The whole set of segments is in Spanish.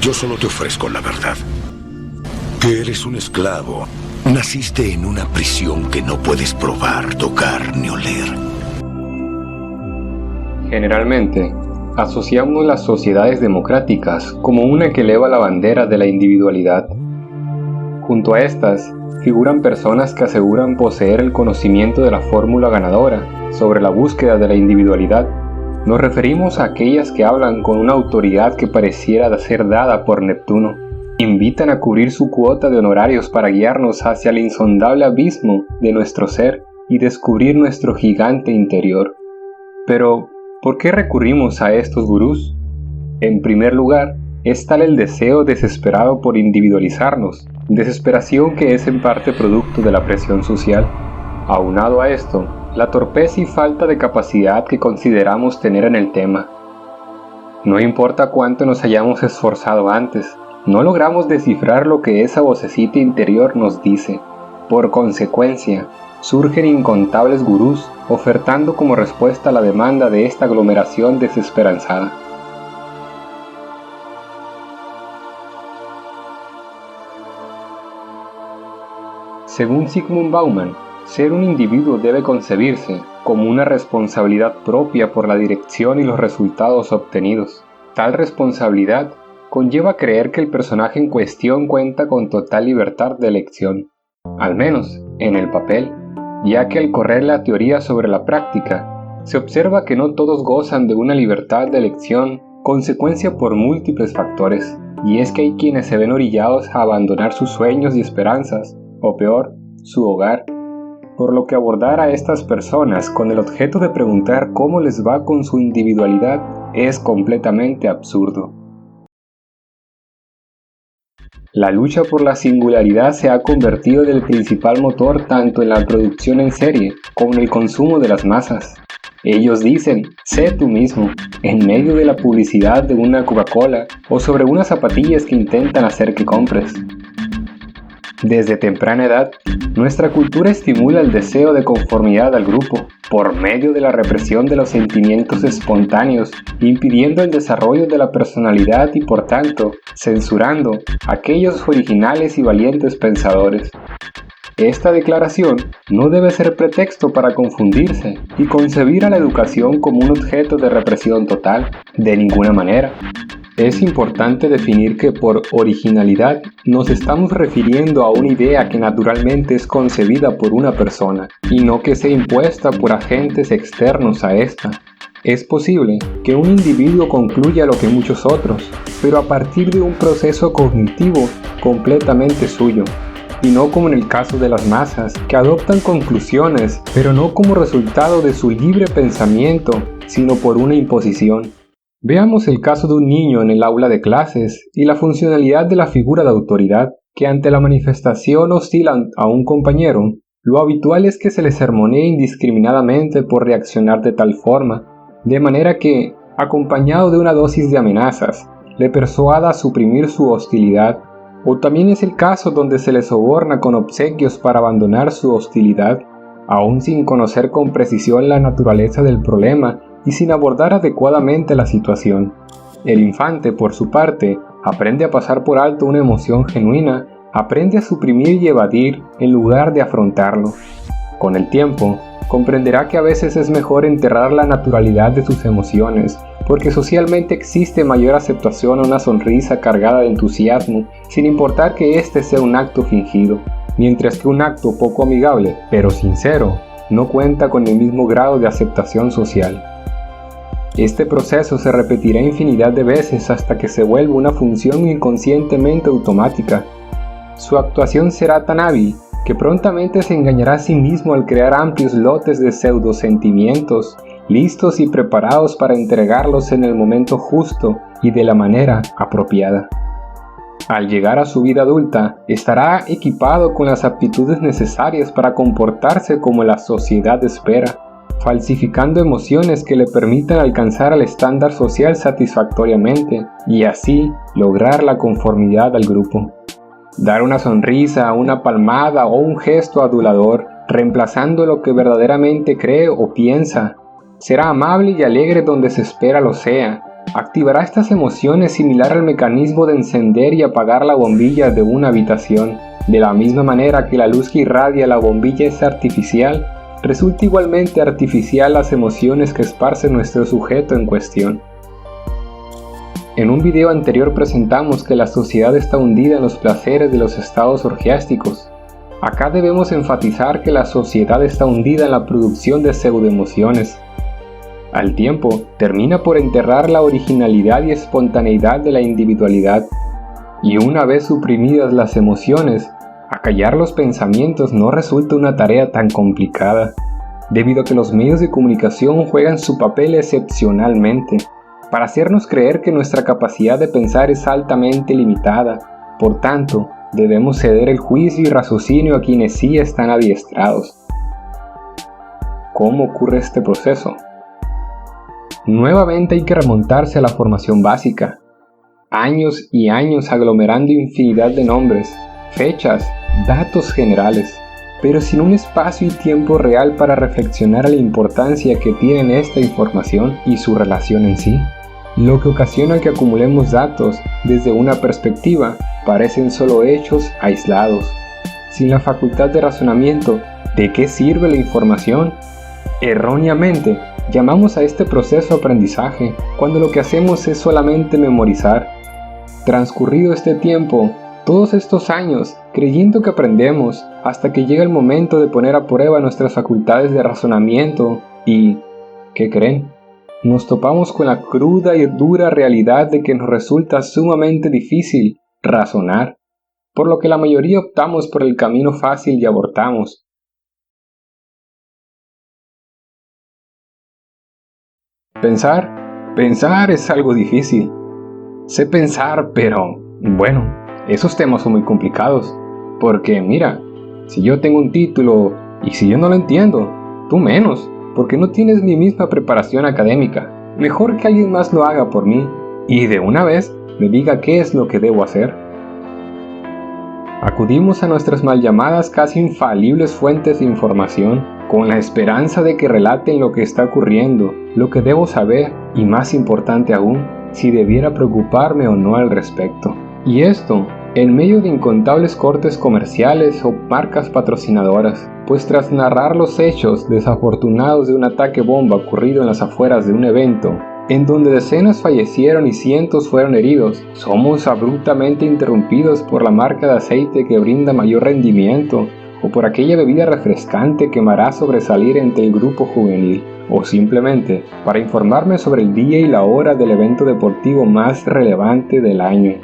Yo solo te ofrezco la verdad. Que eres un esclavo. Naciste en una prisión que no puedes probar, tocar ni oler. Generalmente, asociamos las sociedades democráticas como una que eleva la bandera de la individualidad. Junto a estas, figuran personas que aseguran poseer el conocimiento de la fórmula ganadora sobre la búsqueda de la individualidad. Nos referimos a aquellas que hablan con una autoridad que pareciera ser dada por Neptuno. Invitan a cubrir su cuota de honorarios para guiarnos hacia el insondable abismo de nuestro ser y descubrir nuestro gigante interior. Pero, ¿por qué recurrimos a estos gurús? En primer lugar, es tal el deseo desesperado por individualizarnos, desesperación que es en parte producto de la presión social. Aunado a esto, la torpeza y falta de capacidad que consideramos tener en el tema. No importa cuánto nos hayamos esforzado antes, no logramos descifrar lo que esa vocecita interior nos dice. Por consecuencia, surgen incontables gurús ofertando como respuesta a la demanda de esta aglomeración desesperanzada. Según Zygmunt Bauman, ser un individuo debe concebirse como una responsabilidad propia por la dirección y los resultados obtenidos. Tal responsabilidad conlleva creer que el personaje en cuestión cuenta con total libertad de elección, al menos en el papel, ya que al correr la teoría sobre la práctica, se observa que no todos gozan de una libertad de elección consecuencia por múltiples factores, y es que hay quienes se ven orillados a abandonar sus sueños y esperanzas, o peor, su hogar, por lo que abordar a estas personas con el objeto de preguntar cómo les va con su individualidad es completamente absurdo. La lucha por la singularidad se ha convertido en el principal motor tanto en la producción en serie como en el consumo de las masas. Ellos dicen, sé tú mismo, en medio de la publicidad de una Coca-Cola o sobre unas zapatillas que intentan hacer que compres. Desde temprana edad, nuestra cultura estimula el deseo de conformidad al grupo, por medio de la represión de los sentimientos espontáneos, impidiendo el desarrollo de la personalidad y por tanto, censurando a aquellos originales y valientes pensadores. Esta declaración no debe ser pretexto para confundirse y concebir a la educación como un objeto de represión total, de ninguna manera. Es importante definir que por originalidad nos estamos refiriendo a una idea que naturalmente es concebida por una persona y no que sea impuesta por agentes externos a esta. Es posible que un individuo concluya lo que muchos otros, pero a partir de un proceso cognitivo completamente suyo, y no como en el caso de las masas, que adoptan conclusiones, pero no como resultado de su libre pensamiento, sino por una imposición. Veamos el caso de un niño en el aula de clases y la funcionalidad de la figura de autoridad, que ante la manifestación hostil a un compañero, lo habitual es que se le sermonee indiscriminadamente por reaccionar de tal forma, de manera que, acompañado de una dosis de amenazas, le persuada a suprimir su hostilidad. O también es el caso donde se le soborna con obsequios para abandonar su hostilidad, aún sin conocer con precisión la naturaleza del problema y sin abordar adecuadamente la situación. El infante, por su parte, aprende a pasar por alto una emoción genuina, aprende a suprimir y evadir en lugar de afrontarlo. Con el tiempo, comprenderá que a veces es mejor enterrar la naturalidad de sus emociones, porque socialmente existe mayor aceptación a una sonrisa cargada de entusiasmo, sin importar que éste sea un acto fingido, mientras que un acto poco amigable, pero sincero, no cuenta con el mismo grado de aceptación social. Este proceso se repetirá infinidad de veces hasta que se vuelva una función inconscientemente automática. Su actuación será tan hábil que prontamente se engañará a sí mismo al crear amplios lotes de pseudosentimientos, listos y preparados para entregarlos en el momento justo y de la manera apropiada. Al llegar a su vida adulta, estará equipado con las aptitudes necesarias para comportarse como la sociedad espera, falsificando emociones que le permitan alcanzar el estándar social satisfactoriamente y así lograr la conformidad al grupo. Dar una sonrisa, una palmada o un gesto adulador, reemplazando lo que verdaderamente cree o piensa. Será amable y alegre donde se espera lo sea, activará estas emociones similar al mecanismo de encender y apagar la bombilla de una habitación. De la misma manera que la luz que irradia la bombilla es artificial, resulta igualmente artificial las emociones que esparce nuestro sujeto en cuestión. En un video anterior presentamos que la sociedad está hundida en los placeres de los estados orgiásticos. Acá debemos enfatizar que la sociedad está hundida en la producción de pseudoemociones. Al tiempo, termina por enterrar la originalidad y espontaneidad de la individualidad. Y una vez suprimidas las emociones, acallar los pensamientos no resulta una tarea tan complicada, debido a que los medios de comunicación juegan su papel excepcionalmente, para hacernos creer que nuestra capacidad de pensar es altamente limitada. Por tanto, debemos ceder el juicio y raciocinio a quienes sí están adiestrados. ¿Cómo ocurre este proceso? Nuevamente hay que remontarse a la formación básica. Años y años aglomerando infinidad de nombres, fechas, datos generales, pero sin un espacio y tiempo real para reflexionar a la importancia que tienen esta información y su relación en sí. Lo que ocasiona que acumulemos datos desde una perspectiva parecen solo hechos aislados. Sin la facultad de razonamiento, ¿de qué sirve la información? Erróneamente, llamamos a este proceso aprendizaje, cuando lo que hacemos es solamente memorizar. Transcurrido este tiempo, todos estos años, creyendo que aprendemos, hasta que llega el momento de poner a prueba nuestras facultades de razonamiento y, ¿qué creen? Nos topamos con la cruda y dura realidad de que nos resulta sumamente difícil razonar, por lo que la mayoría optamos por el camino fácil y abortamos. Pensar es algo difícil. Sé pensar, pero bueno, esos temas son muy complicados, porque mira, si yo tengo un título y si yo no lo entiendo, tú menos, porque no tienes mi misma preparación académica. Mejor que alguien más lo haga por mí y de una vez me diga qué es lo que debo hacer. Acudimos a nuestras mal llamadas casi infalibles fuentes de información con la esperanza de que relaten lo que está ocurriendo, lo que debo saber y, más importante aún, si debiera preocuparme o no al respecto. Y esto en medio de incontables cortes comerciales o marcas patrocinadoras, pues tras narrar los hechos desafortunados de un ataque bomba ocurrido en las afueras de un evento, en donde decenas fallecieron y cientos fueron heridos, somos abruptamente interrumpidos por la marca de aceite que brinda mayor rendimiento, o por aquella bebida refrescante que me hará sobresalir entre el grupo juvenil, o simplemente para informarme sobre el día y la hora del evento deportivo más relevante del año.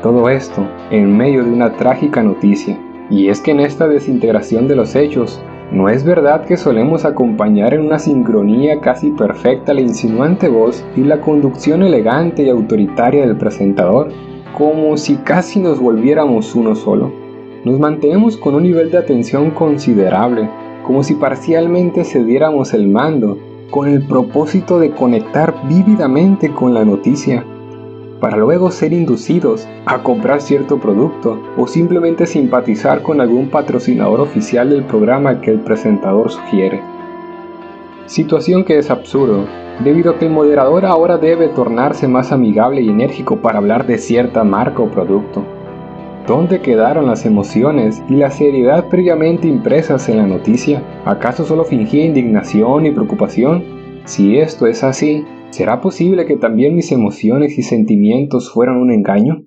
Todo esto en medio de una trágica noticia, y es que en esta desintegración de los hechos, ¿no es verdad que solemos acompañar en una sincronía casi perfecta la insinuante voz y la conducción elegante y autoritaria del presentador? Como si casi nos volviéramos uno solo. Nos mantenemos con un nivel de atención considerable, como si parcialmente cediéramos el mando, con el propósito de conectar vívidamente con la noticia, para luego ser inducidos a comprar cierto producto o simplemente simpatizar con algún patrocinador oficial del programa que el presentador sugiere. Situación que es absurdo, debido a que el moderador ahora debe tornarse más amigable y enérgico para hablar de cierta marca o producto. ¿Dónde quedaron las emociones y la seriedad previamente impresas en la noticia? ¿Acaso solo fingía indignación y preocupación? Si esto es así, ¿será posible que también mis emociones y sentimientos fueran un engaño?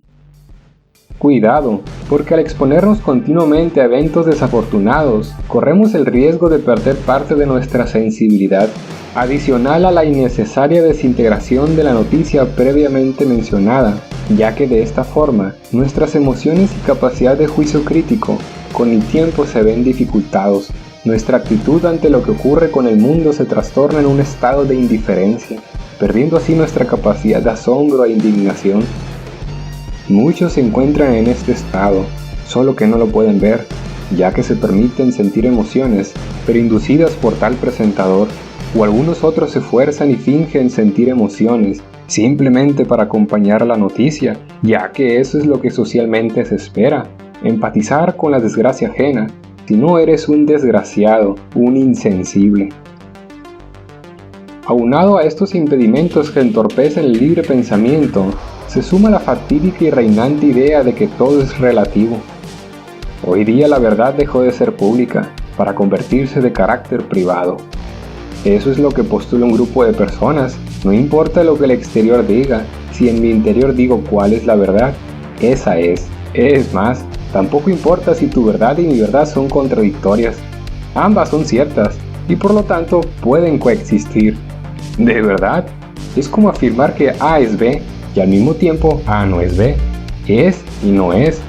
Cuidado, porque al exponernos continuamente a eventos desafortunados, corremos el riesgo de perder parte de nuestra sensibilidad, adicional a la innecesaria desintegración de la noticia previamente mencionada, ya que de esta forma, nuestras emociones y capacidad de juicio crítico con el tiempo se ven dificultados. Nuestra actitud ante lo que ocurre con el mundo se trastorna en un estado de indiferencia, perdiendo así nuestra capacidad de asombro e indignación. Muchos se encuentran en este estado, solo que no lo pueden ver, ya que se permiten sentir emociones, pero inducidas por tal presentador, o algunos otros se esfuerzan y fingen sentir emociones, simplemente para acompañar a la noticia, ya que eso es lo que socialmente se espera, empatizar con la desgracia ajena, si no eres un desgraciado, un insensible. Aunado a estos impedimentos que entorpecen el libre pensamiento, se suma la fatídica y reinante idea de que todo es relativo. Hoy día la verdad dejó de ser pública para convertirse de carácter privado. Eso es lo que postula un grupo de personas. No importa lo que el exterior diga, si en mi interior digo cuál es la verdad, esa es. Es más, tampoco importa si tu verdad y mi verdad son contradictorias. Ambas son ciertas y por lo tanto pueden coexistir. ¿De verdad? Es como afirmar que A es B y al mismo tiempo A no es B. Es y no es.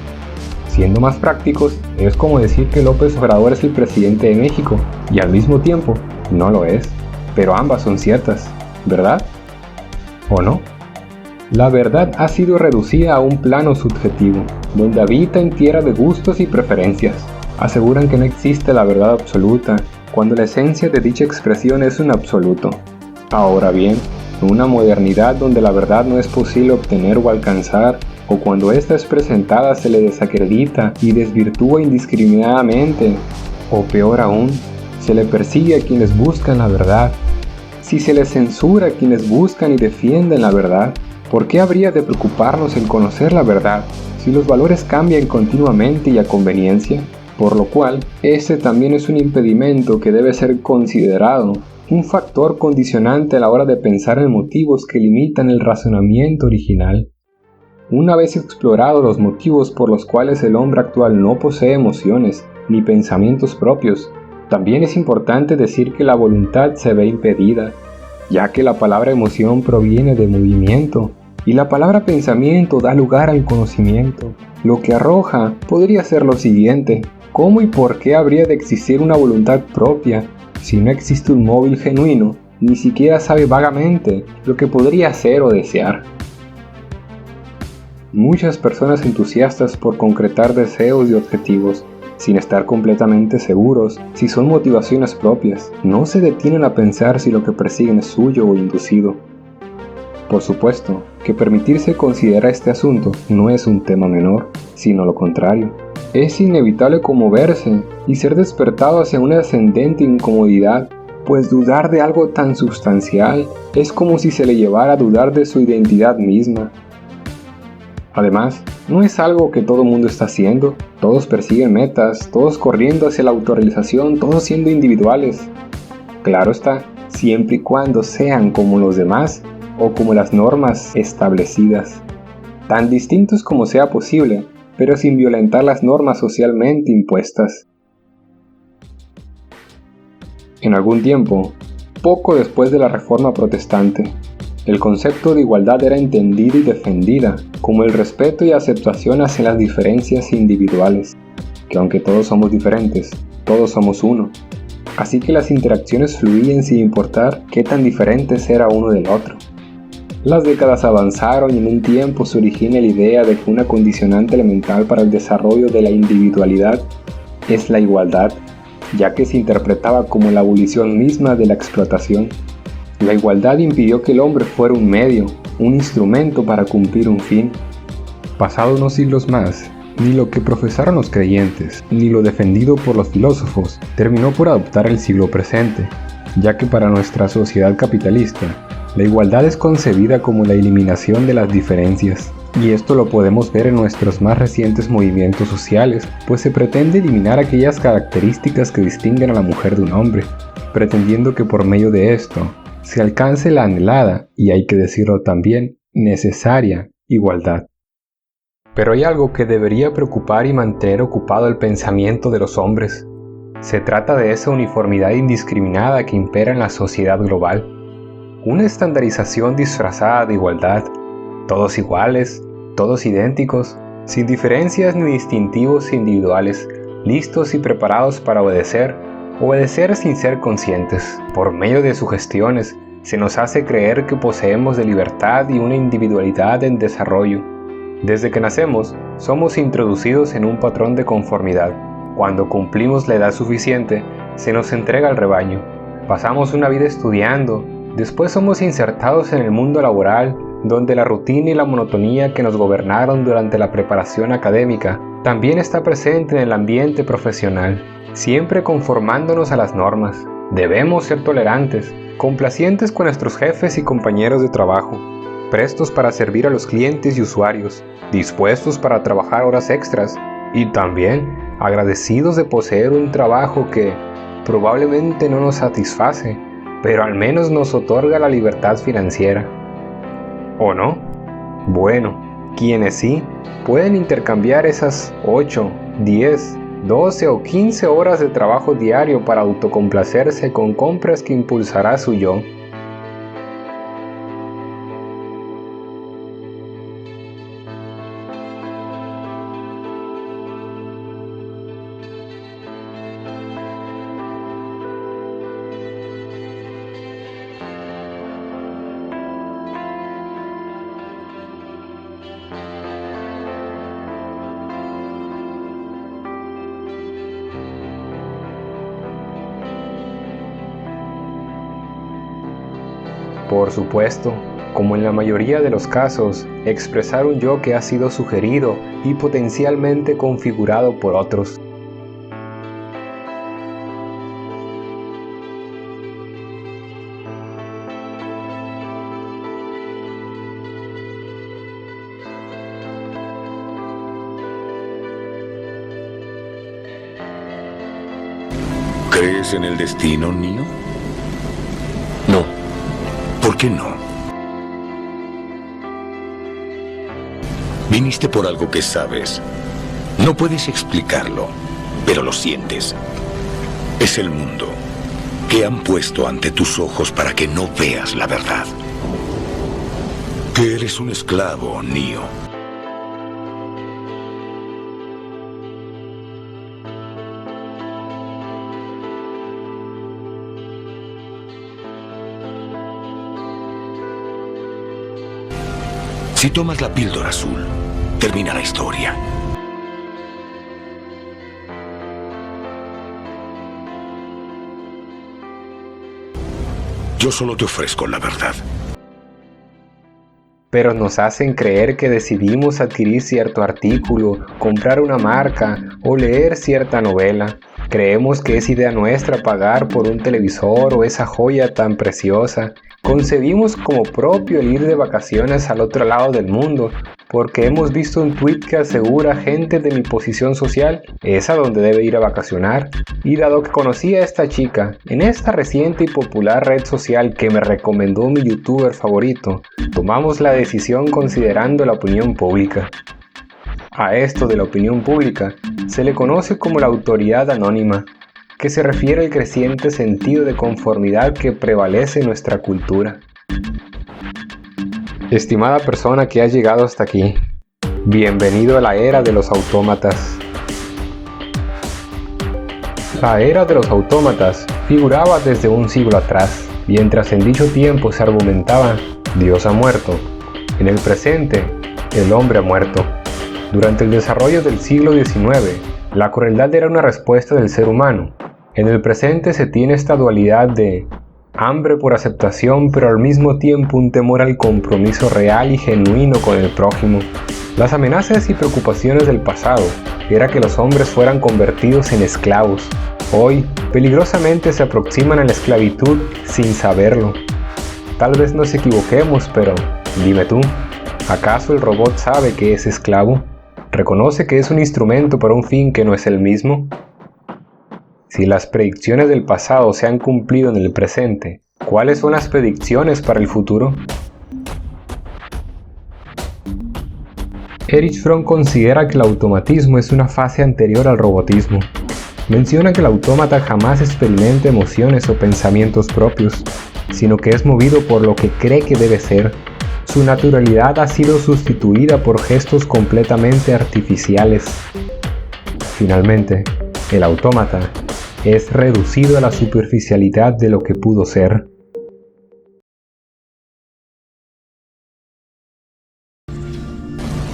Siendo más prácticos, es como decir que López Obrador es el presidente de México y al mismo tiempo no lo es. Pero ambas son ciertas, ¿verdad? ¿O no? La verdad ha sido reducida a un plano subjetivo, donde habita en tierra de gustos y preferencias. Aseguran que no existe la verdad absoluta, cuando la esencia de dicha expresión es un absoluto. Ahora bien, en una modernidad donde la verdad no es posible obtener o alcanzar, o cuando ésta es presentada se le desacredita y desvirtúa indiscriminadamente, o peor aún, se le persigue a quienes buscan la verdad. Si se les censura a quienes buscan y defienden la verdad, ¿por qué habría de preocuparnos en conocer la verdad si los valores cambian continuamente y a conveniencia? Por lo cual, este también es un impedimento que debe ser considerado, un factor condicionante a la hora de pensar en motivos que limitan el razonamiento original. Una vez explorados los motivos por los cuales el hombre actual no posee emociones ni pensamientos propios, también es importante decir que la voluntad se ve impedida, ya que la palabra emoción proviene de movimiento y la palabra pensamiento da lugar al conocimiento. Lo que arroja podría ser lo siguiente: ¿cómo y por qué habría de existir una voluntad propia si no existe un móvil genuino, ni siquiera sabe vagamente lo que podría hacer o desear? Muchas personas entusiastas por concretar deseos y objetivos, sin estar completamente seguros si son motivaciones propias, no se detienen a pensar si lo que persiguen es suyo o inducido. Por supuesto que permitirse considerar este asunto no es un tema menor, sino lo contrario. Es inevitable conmoverse y ser despertado hacia una ascendente incomodidad, pues dudar de algo tan sustancial es como si se le llevara a dudar de su identidad misma. Además, no es algo que todo mundo está haciendo. Todos persiguen metas, todos corriendo hacia la autorrealización, todos siendo individuales. Claro está, siempre y cuando sean como los demás o como las normas establecidas. Tan distintos como sea posible, pero sin violentar las normas socialmente impuestas. En algún tiempo, poco después de la Reforma Protestante, el concepto de igualdad era entendida y defendida como el respeto y aceptación hacia las diferencias individuales, que aunque todos somos diferentes, todos somos uno. Así que las interacciones fluían sin importar qué tan diferentes era uno del otro. Las décadas avanzaron y en un tiempo se origina la idea de que una condicionante elemental para el desarrollo de la individualidad es la igualdad, ya que se interpretaba como la abolición misma de la explotación. La igualdad impidió que el hombre fuera un medio, un instrumento para cumplir un fin. Pasados unos siglos más, ni lo que profesaron los creyentes, ni lo defendido por los filósofos, terminó por adoptar el siglo presente, ya que para nuestra sociedad capitalista, la igualdad es concebida como la eliminación de las diferencias. Y esto lo podemos ver en nuestros más recientes movimientos sociales, pues se pretende eliminar aquellas características que distinguen a la mujer de un hombre, pretendiendo que por medio de esto, se alcance la anhelada, y hay que decirlo también, necesaria igualdad. Pero hay algo que debería preocupar y mantener ocupado el pensamiento de los hombres. Se trata de esa uniformidad indiscriminada que impera en la sociedad global. Una estandarización disfrazada de igualdad, todos iguales, todos idénticos, sin diferencias ni distintivos individuales, listos y preparados para obedecer sin ser conscientes. Por medio de sugestiones, se nos hace creer que poseemos de libertad y una individualidad en desarrollo. Desde que nacemos, somos introducidos en un patrón de conformidad. Cuando cumplimos la edad suficiente, se nos entrega al rebaño. Pasamos una vida estudiando, después somos insertados en el mundo laboral, donde la rutina y la monotonía que nos gobernaron durante la preparación académica también está presente en el ambiente profesional, siempre conformándonos a las normas. Debemos ser tolerantes, complacientes con nuestros jefes y compañeros de trabajo, prestos para servir a los clientes y usuarios, dispuestos para trabajar horas extras y también agradecidos de poseer un trabajo que probablemente no nos satisface, pero al menos nos otorga la libertad financiera. ¿O no? Bueno, quienes sí, pueden intercambiar esas 8, 10, 12 o 15 horas de trabajo diario para autocomplacerse con compras que impulsará su yo. Por supuesto, como en la mayoría de los casos, expresar un yo que ha sido sugerido y potencialmente configurado por otros. ¿Crees en el destino, Neo? No. ¿Por qué no? Viniste por algo que sabes. No puedes explicarlo, pero lo sientes. Es el mundo que han puesto ante tus ojos para que no veas la verdad. Que eres un esclavo, Neo. Si tomas la píldora azul, termina la historia. Yo solo te ofrezco la verdad. Pero nos hacen creer que decidimos adquirir cierto artículo, comprar una marca o leer cierta novela. Creemos que es idea nuestra pagar por un televisor o esa joya tan preciosa. Concebimos como propio el ir de vacaciones al otro lado del mundo, porque hemos visto un tweet que asegura gente de mi posición social es a donde debe ir a vacacionar. Y dado que conocí a esta chica en esta reciente y popular red social que me recomendó mi youtuber favorito, tomamos la decisión considerando la opinión pública. A esto de la opinión pública se le conoce como la autoridad anónima, que se refiere al creciente sentido de conformidad que prevalece en nuestra cultura. Estimada persona que has llegado hasta aquí, bienvenido a la era de los autómatas. La era de los autómatas figuraba desde un siglo atrás, mientras en dicho tiempo se argumentaba Dios ha muerto. En el presente, el hombre ha muerto. Durante el desarrollo del siglo XIX, la crueldad era una respuesta del ser humano. En el presente se tiene esta dualidad de hambre por aceptación, pero al mismo tiempo un temor al compromiso real y genuino con el prójimo. Las amenazas y preocupaciones del pasado era que los hombres fueran convertidos en esclavos. Hoy, peligrosamente se aproximan a la esclavitud sin saberlo. Tal vez nos equivoquemos, pero dime tú, ¿acaso el robot sabe que es esclavo? ¿Reconoce que es un instrumento para un fin que no es el mismo? Si las predicciones del pasado se han cumplido en el presente, ¿cuáles son las predicciones para el futuro? Erich Fromm considera que el automatismo es una fase anterior al robotismo. Menciona que el autómata jamás experimenta emociones o pensamientos propios, sino que es movido por lo que cree que debe ser. Su naturalidad ha sido sustituida por gestos completamente artificiales. Finalmente, el autómata es reducido a la superficialidad de lo que pudo ser.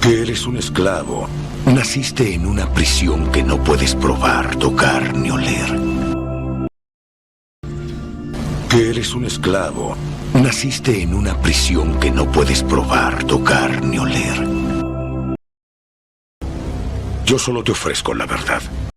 Que eres un esclavo. Naciste en una prisión que no puedes probar, tocar ni oler. Que eres un esclavo. Naciste en una prisión que no puedes probar, tocar ni oler. Yo solo te ofrezco la verdad.